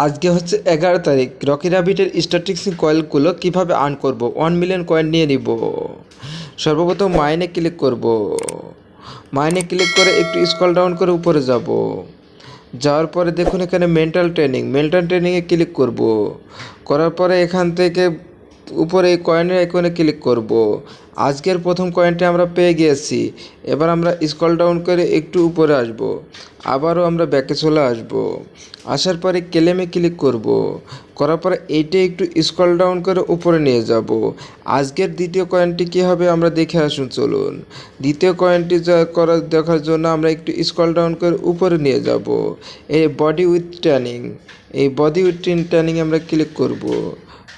আজকে হচ্ছে 11 তারিখ। রকি রাবিটের স্ট্যাটিক্স কয়েলগুলো কিভাবে আর্ন করব। 1 মিলিয়ন কয়েন নিয়ে নিব। সর্বপ্রথম মাইনে ক্লিক করব। মাইনে ক্লিক করে একটু স্ক্রল ডাউন করে উপরে যাব। যাওয়ার পরে দেখুন এখানে মেন্টাল ট্রেনিংয়ে ক্লিক করব। করার পরে এখান থেকে উপরে এই কয়েনের আইকনে ক্লিক করব। আজকের প্রথম কয়েনটি আমরা পেয়ে গিয়েছি। এবার আমরা স্ক্রল ডাউন করে একটু উপরে আসব। আবারও আমরা ব্যাকে চলে আসব। আসার পরে ক্লেমে ক্লিক করব। করার পরে এইটা একটু স্ক্রল ডাউন করে উপরে নিয়ে যাব। আজকের দ্বিতীয় কয়েনটি কী হবে আমরা দেখে আসুন চলুন। দ্বিতীয় কয়েনটি দেখার জন্য আমরা একটু স্ক্রল ডাউন করে উপরে নিয়ে যাব। এই বডি উইথ ট্যানিং আমরা ক্লিক করব।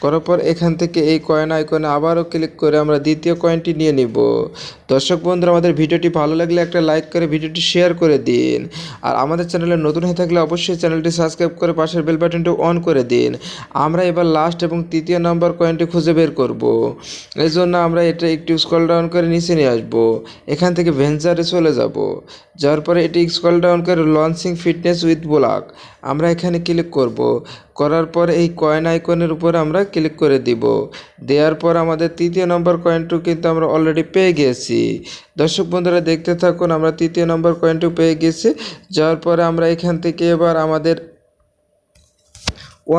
করার পর এখান থেকে এই কয়েন আইকনে আবারও ক্লিক করে আমরা দ্বিতীয় কয়েনটি নিয়ে নিব। দর্শক বন্ধুরা, আমাদের ভিডিওটি ভালো লাগলে একটা লাইক করে ভিডিওটি শেয়ার করে দিন। আর আমাদের চ্যানেলে নতুন হয়ে থাকলে অবশ্যই চ্যানেলটি সাবস্ক্রাইব করে পাশের বেল বাটনটি অন করে দিন। আমরা এবার লাস্ট এবং তৃতীয় নম্বর কয়েনটি খুঁজে বের করব। এই জন্য আমরা এটা একটু স্ক্রল ডাউন করে নিচে নিয়ে আসবো। এখান থেকে ভেঞ্চারে চলে যাব। যাওয়ার পরে এটি স্ক্রল ডাউন করে লঞ্চিং ফিটনেস উইথ ব্লক আমরা এখানে ক্লিক করব। করার পর এই কয়েন আইকনের উপর আমরা ক্লিক করে দিব। দেওয়ার পর আমাদের তৃতীয় নম্বর কয়েনটু কিন্তু আমরা অলরেডি পেয়ে গেছি। দর্শক বন্ধুরা দেখতে থাকুন, আমরা তৃতীয় নম্বর কয়েনটু পেয়ে গেছি। যাওয়ার পরে আমরা এখান থেকে এবার আমাদের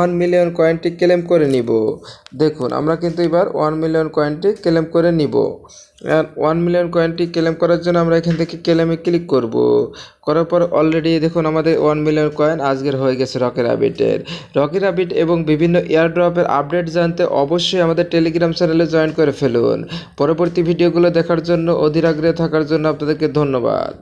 1 মিলিয়ন কয়েনটি ক্লেম করে নিব। দেখুন আমরা কিন্তু এবার 1 মিলিয়ন কয়েনটি ক্লেম করে নিব। আর 1 মিলিয়ন কয়েনটি ক্লেম করার জন্য আমরা এখান থেকে ক্লেমে ক্লিক করব। করার পর অলরেডি দেখুন আমাদের 1 মিলিয়ন কয়েন আজকের হয়ে গেছে রকি রাবিট এবং বিভিন্ন এয়ারড্রপের আপডেট জানতে অবশ্যই আমাদের টেলিগ্রাম চ্যানেলে জয়েন করে ফেলুন। পরবর্তী ভিডিওগুলো দেখার জন্য অধীর আগ্রহে থাকার জন্য আপনাদেরকে ধন্যবাদ।